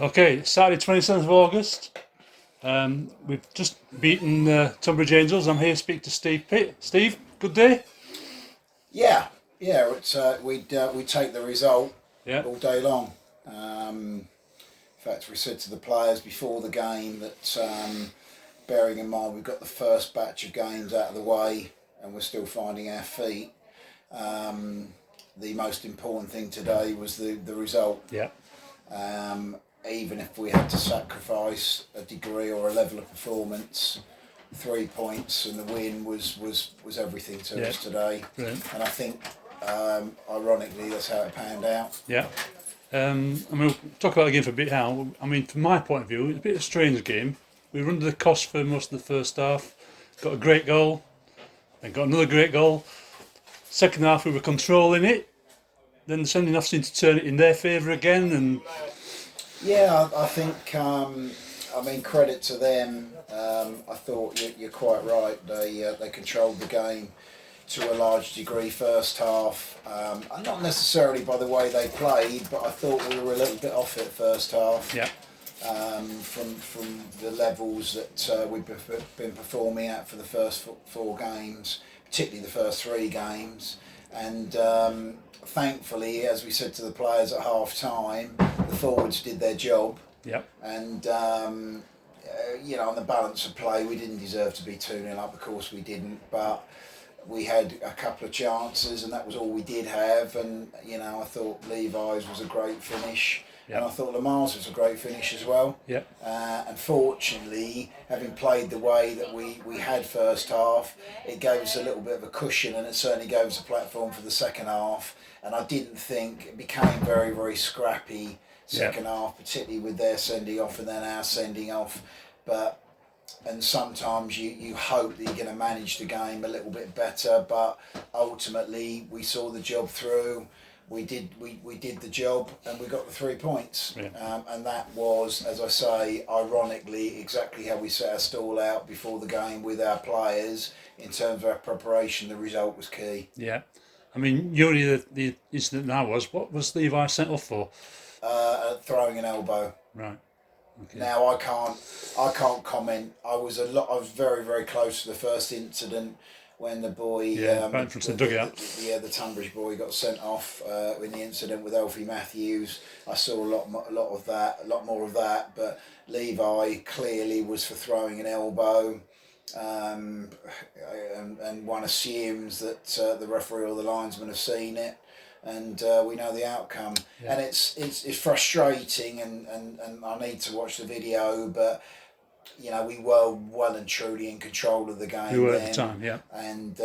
Okay, Saturday 27th of August. We've just beaten Tonbridge Angels. I'm here to speak to Steve Pitt. Steve, good day? Yeah, yeah. We take the result Yeah, all day long. In fact, we said to the players before the game that, bearing in mind we've got the first batch of games out of the way and we're still finding our feet. Um, the most important thing today was the result. yeah, Um, Even if we had to sacrifice a degree or a level of performance, 3 points and the win was everything to yeah. us today. Brilliant. And I think, ironically, that's how it panned out. Yeah. We'll talk about the game for a bit now. I mean, from my point of view, it's a bit of a strange game. We were under the cost for most of the first half. Got a great goal, then got another great goal. Second half, we were controlling it. Then the sending off seemed to turn it in their favour again, and Yeah, I think, credit to them. I thought you're quite right. They controlled the game to a large degree first half. And not necessarily by the way they played, but I thought we were a little bit off it first half. yeah, From the levels that we've been performing at for the first four games, particularly the first three games. And thankfully, as we said to the players at half time, the forwards did their job. yeah, And on the balance of play, we didn't deserve to be 2-0 up. Of course, we didn't, but we had a couple of chances, and that was all we did have. And I thought Levi's was a great finish, and yeah, I thought Lamar's was a great finish as well. yeah, Unfortunately, having played the way that we had first half, it gave us a little bit of a cushion, and it certainly gave us a platform for the second half. And I didn't think it became very, very scrappy second half, particularly with their sending off and then our sending off. And sometimes you hope that you're going to manage the game a little bit better, but ultimately we saw the job through. We did the job, and we got the 3 points. yeah. And that was, as I say, ironically exactly how we set our stall out before the game with our players in terms of our preparation. The result was key. Yeah. I mean, Yuri, the incident now was, what was Levi sent off for? Throwing an elbow. Right. Okay. Now I can't comment. I was very, very close to the first incident when the boy, right in front of the dugout. The Tonbridge boy got sent off in the incident with Elfie Matthews. I saw a lot more of that. But Levi clearly was for throwing an elbow, and one assumes that the referee or the linesman have seen it. And we know the outcome. Yeah. And it's frustrating, and I need to watch the video, but we were well and truly in control of the game. We were then. at the time, yeah. And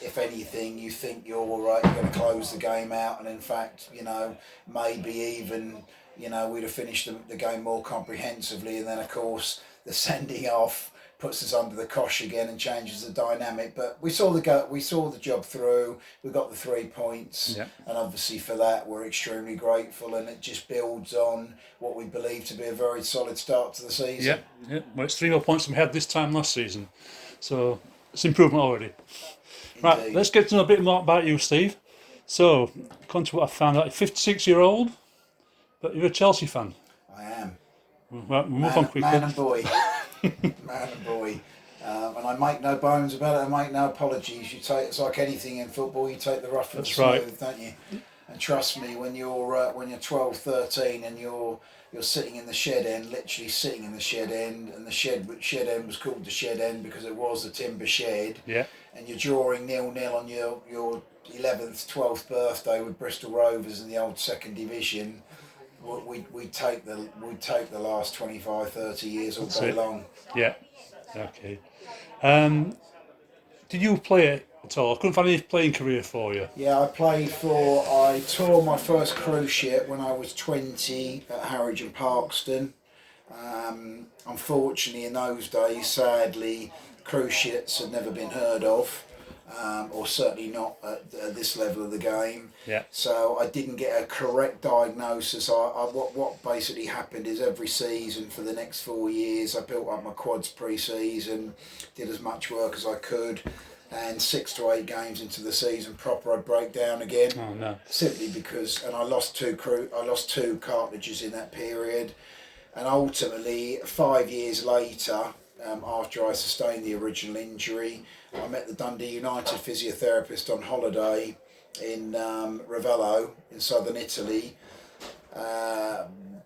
if anything, you think you're all right, you're going to close the game out, and in fact, maybe even we'd have finished the game more comprehensively, and then of course the sending off puts us under the cosh again and changes the dynamic. But we saw the job through. We got the 3 points, Yeah. and obviously for that we're extremely grateful. And it just builds on what we believe to be a very solid start to the season. Yeah, yeah. Well, it's 3 more points than we had this time last season, so it's improvement already. Right, Indeed. let's get to know a bit more about you, Steve. So, according to what I found out, you're 56-year-old, but you're a Chelsea fan. I am. Right, we'll move on quickly. Man and boy. Man and boy. And I make no bones about it. I make no apologies. It's like anything in football. You take the rough and the That's smooth, right. don't you? And trust me, when you're 12, 13, and you're sitting in the shed end, literally sitting in the shed end, and the shed end was called the shed end because it was a timber shed. Yeah, And you're drawing 0-0 on your 11th, 12th birthday with Bristol Rovers in the old second division. We take the last 25, 30 years all day long. yeah. Okay. Did you play it at all? I couldn't find any playing career for you. Yeah, I tore my first cruise ship when I was 20 at Harwich and Parkston. Unfortunately, in those days, sadly, cruise ships had never been heard of, or certainly not at this level of the game. Yeah. So I didn't get a correct diagnosis. What basically happened is every season for the next 4 years, I built up my quads pre-season, did as much work as I could. and 6 to 8 games into the season proper I'd break down again. Oh no. Simply because, and I lost two cartilages in that period, and ultimately 5 years later, after I sustained the original injury, I met the Dundee United physiotherapist on holiday in Ravello in southern Italy.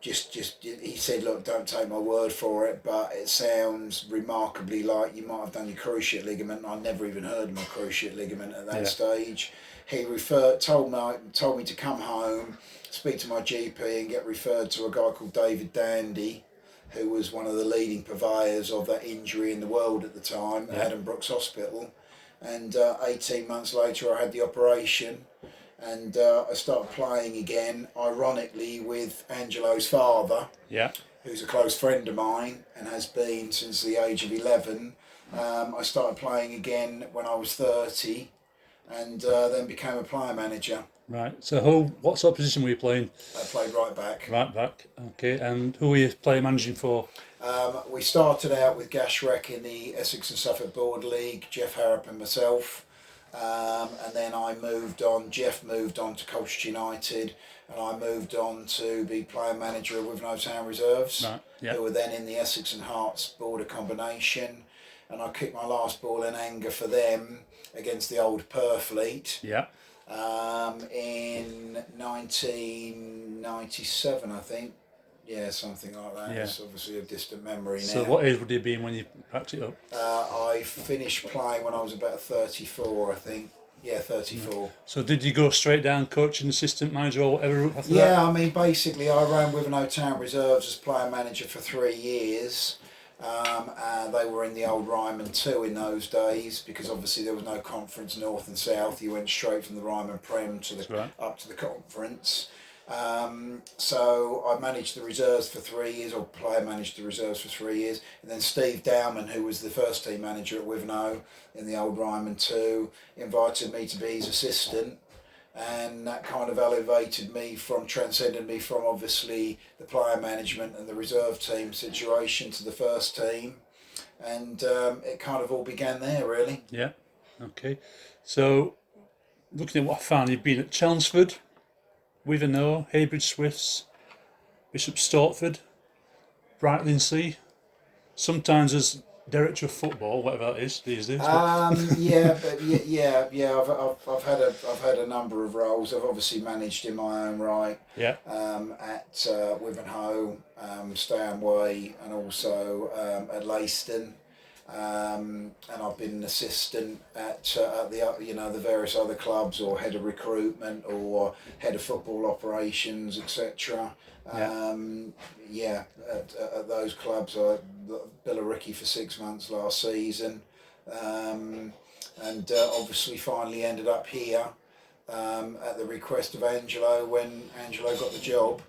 He said, look, don't take my word for it, but it sounds remarkably like you might have done your cruciate ligament. I never even heard of my cruciate ligament at that stage. He told me to come home, speak to my GP, and get referred to a guy called David Dandy, who was one of the leading purveyors of that injury in the world at the time, at Adam Brooks Hospital. And 18 months later, I had the operation. And I started playing again, ironically, with Angelo's father, who's a close friend of mine and has been since the age of 11. I started playing again when I was 30 and then became a player manager. Right. So what sort of position were you playing? I played right back. Right back. Okay. And who were you player managing for? We started out with Gashrek in the Essex and Suffolk Board League, Jeff Harrop and myself. And then Jeff moved on to Colchester United, and I moved on to be player manager of Wivenhoe Town Reserves, who were then in the Essex and Hearts border combination, and I kicked my last ball in anger for them against the old Purfleet in 1997, I think. Yeah, something like that. Yeah. It's obviously a distant memory now. So what age would you have been when you packed it up? I finished playing when I was about 34, I think. Yeah, 34. So did you go straight down coaching, assistant manager or whatever after that? Yeah, I mean, basically I ran Wivenhoe Town Reserves as player manager for 3 years. And they were in the old Ryman 2 in those days, because obviously there was no conference north and south. You went straight from the Ryman Prem to up to the conference. So I managed the reserves for 3 years, or player managed the reserves for 3 years, and then Steve Dowman, who was the first team manager at Wivenhoe in the old Ryman 2, invited me to be his assistant, and that kind of transcended me from obviously the player management and the reserve team situation to the first team, and it kind of all began there really. Yeah, okay. So looking at what I found, you've been at Chelmsford, Wivenhoe, Heybridge Swifts, Bishop Stortford, Brightlingsea, sometimes as director of football, whatever that is these days. I've had a number of roles. I've obviously managed in my own right. Yeah. At Wivenhoe, Stanway, and also at Leiston. And I've been an assistant at the various other clubs, or head of recruitment, or head of football operations, etc. At those clubs, I Billericay for 6 months last season, and obviously finally ended up here at the request of Angelo when Angelo got the job.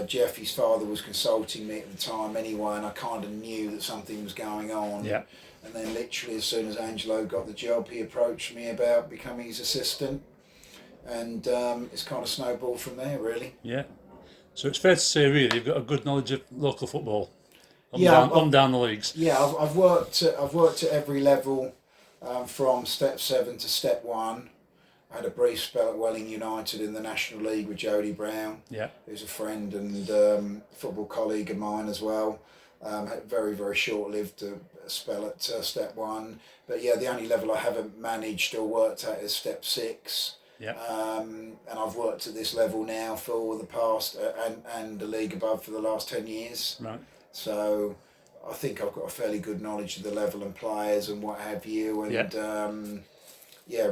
Jeff, his father, was consulting me at the time anyway, and I kind of knew that something was going on. Yeah. And then literally as soon as Angelo got the job, he approached me about becoming his assistant, and it's kind of snowballed from there really. Yeah. So it's fair to say really you've got a good knowledge of local football. Down the leagues. Yeah, I've worked at every level, from step 7 to step 1. I had a brief spell at Welling United in the National League with Jody Brown, who's a friend and football colleague of mine as well. Had very, very short-lived spell at step 1. But yeah, the only level I haven't managed or worked at is step 6. Yeah. And I've worked at this level now for the past, and the league above for the last 10 years. Right. So I think I've got a fairly good knowledge of the level and players and what have you. And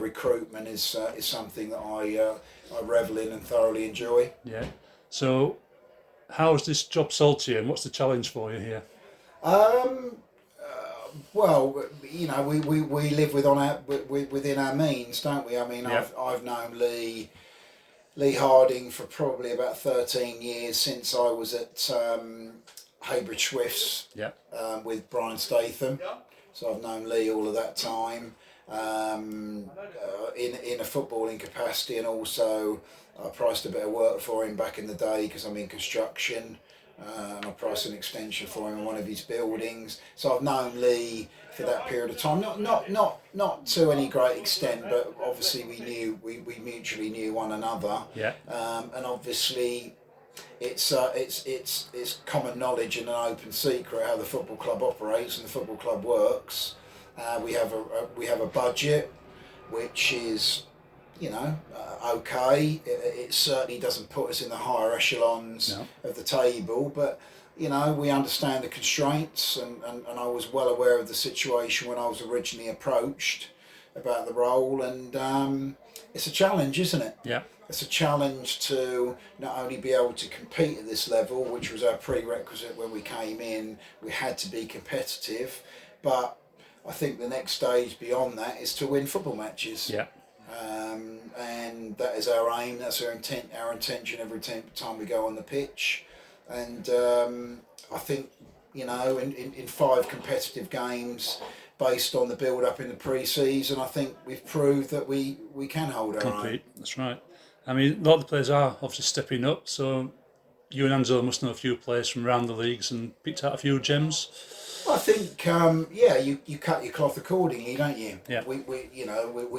recruitment is something that I revel in and thoroughly enjoy. Yeah. So, how is this job sold to you, and what's the challenge for you here? Well, you know, we live within our means, don't we? I mean, I've known Lee Harding for probably about 13 years, since I was at Heybridge Swifts with Brian Statham. So I've known Lee all of that time. In a footballing capacity, and also I priced a bit of work for him back in the day because I'm in construction, and I priced an extension for him in one of his buildings. So I've known Lee for that period of time, not to any great extent, but obviously we mutually knew one another. Yeah. And obviously it's common knowledge and an open secret how the football club operates and the football club works. We have a budget which is, okay. It certainly doesn't put us in the higher echelons of the table, but we understand the constraints, and I was well aware of the situation when I was originally approached about the role, and it's a challenge, isn't it? Yeah. It's a challenge to not only be able to compete at this level, which was our prerequisite when we came in. We had to be competitive, but I think the next stage beyond that is to win football matches. Yeah. And that is our aim. That's our intention every time we go on the pitch. And I think, in 5 competitive games, based on the build-up in the pre-season, I think we've proved that we can hold our own. That's right. I mean, a lot of the players are obviously stepping up, so you and Angela must know a few players from around the leagues and picked out a few gems. I think, you cut your cloth accordingly, don't you? Yeah. We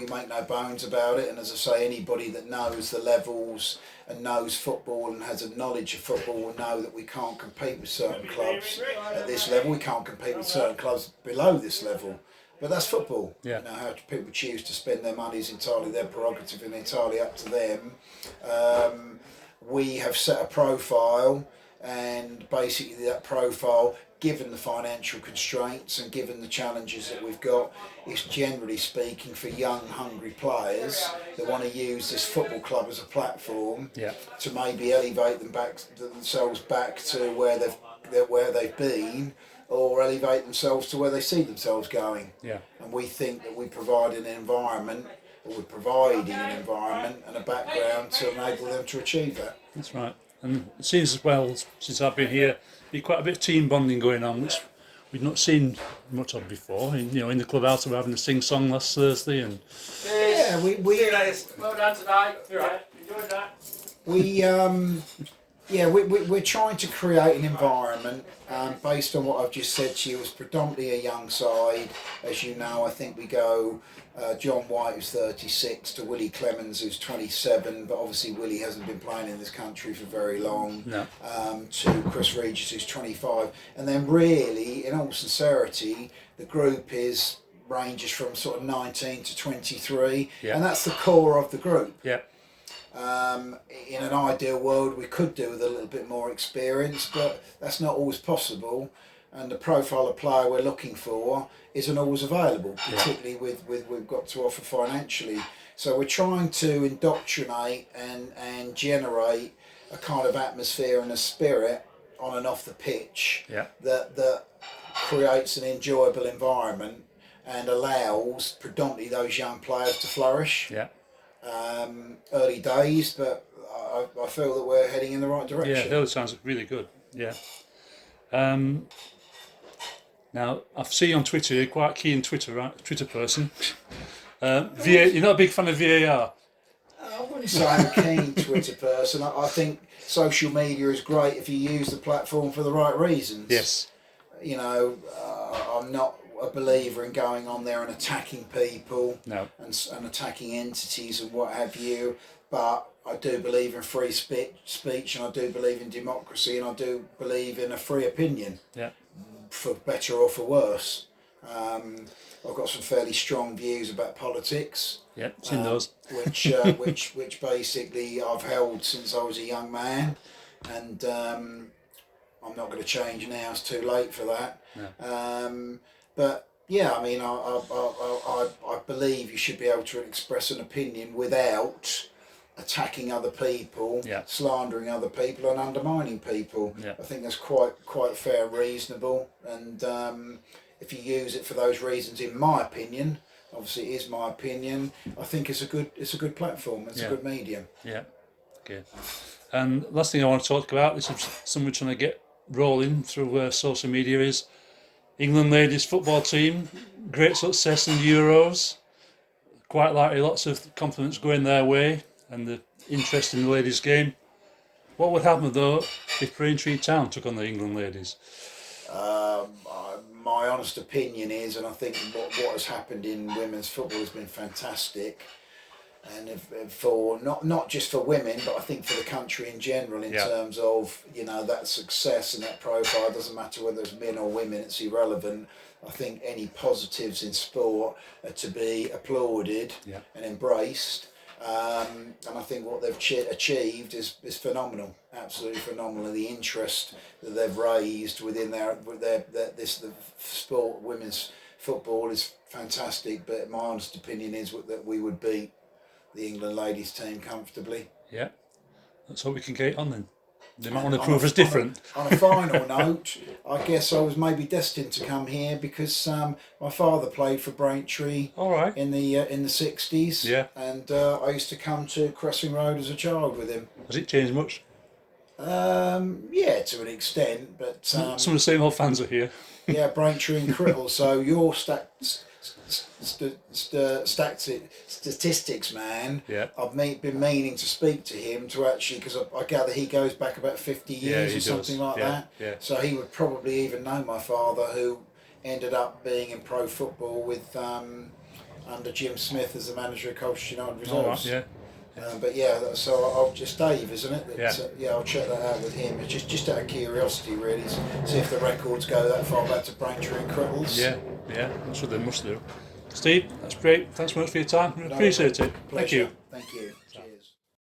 make no bones about it, and as I say, anybody that knows the levels and knows football and has a knowledge of football will know that we can't compete with certain clubs at this level. We can't compete with certain clubs below this level. But that's football. Yeah. How people choose to spend their money is entirely their prerogative and entirely up to them. We have set a profile, and basically that profile, given the financial constraints and given the challenges that we've got, is generally speaking for young, hungry players that want to use this football club as a platform to maybe elevate themselves back to where they've been, or elevate themselves to where they see themselves going. Yeah. And we think that we provide an environment, or we're providing an environment and a background to enable them to achieve that. That's right. And it seems as well, since I've been here, be quite a bit of team bonding going on, which we've not seen much of before. In the clubhouse, we're having a sing-song last Thursday, and well done tonight. You're right. Enjoyed that. We're trying to create an environment based on what I've just said to you. It's predominantly a young side. As you know, I think we go Jon White, who's 36, to Willie Clemens, who's 27, but obviously Willie hasn't been playing in this country for very long, to Chris Regis, who's 25. And then really, in all sincerity, the group ranges from sort of 19 to 23, and that's the core of the group. Yeah. In an ideal world, we could do with a little bit more experience, but that's not always possible. And the profile of player we're looking for isn't always available, particularly with we've got to offer financially. So we're trying to indoctrinate and generate a kind of atmosphere and a spirit on and off the pitch that creates an enjoyable environment and allows predominantly those young players to flourish. Yeah. Early days, but I feel that we're heading in the right direction. Yeah, that sounds really good. Yeah. Now, I see you on Twitter, you're quite keen Twitter person. You're not a big fan of VAR? I wouldn't say I'm a keen Twitter person. I think social media is great if you use the platform for the right reasons. Yes. I'm not a believer in going on there and attacking people and attacking entities and what have you, but I do believe in free speech, and I do believe in democracy, and I do believe in a free opinion, for better or for worse. I've got some fairly strong views about politics, seen those. which basically I've held since I was a young man, and I'm not going to change now. It's too late for that. But yeah, I mean, I believe you should be able to express an opinion without attacking other people, slandering other people, and undermining people. I think that's quite fair and reasonable. And if you use it for those reasons, in my opinion, obviously it is my opinion, I think it's a good platform. It's a good medium. Yeah. Okay. And last thing I want to talk about, this is something we're trying to get rolling through social media, is England ladies football team, great success in the Euros, quite likely lots of compliments going their way and the interest in the ladies game. What would happen though if Braintree Town took on the England ladies? My honest opinion is, and I think what has happened in women's football has been fantastic, and for not just for women, but I think for the country in general, in terms of that success and that profile. It doesn't matter whether it's men or women; it's irrelevant. I think any positives in sport are to be applauded and embraced. And I think what they've achieved is phenomenal, absolutely phenomenal. And the interest that they've raised within the sport, women's football, is fantastic. But my honest opinion is that we would beat the England ladies team comfortably. Yeah, let's hope we can get on then. They might want to prove us different. On a final note, I guess I was maybe destined to come here because my father played for Braintree in the 60s. Yeah. And I used to come to Cressing Road as a child with him. Has it changed much? Yeah, to an extent, but Some of the same old fans are here. Yeah, Braintree and Criddle. So your statistics man. Yeah. I've been meaning to speak to him to actually, because I gather he goes back about 50 years or something like that. Yeah. So he would probably even know my father, who ended up being in pro football with under Jim Smith as the manager of Colchester United Reserves. But yeah, so I'll just Dave, isn't it? I'll check that out with him. It's just out of curiosity, really, see if the records go that far back to Braintree and Criddles. Yeah, that's what they must do. Steve, that's great. Thanks so much for your time. We appreciate it. Pleasure. Thank you. Thank you.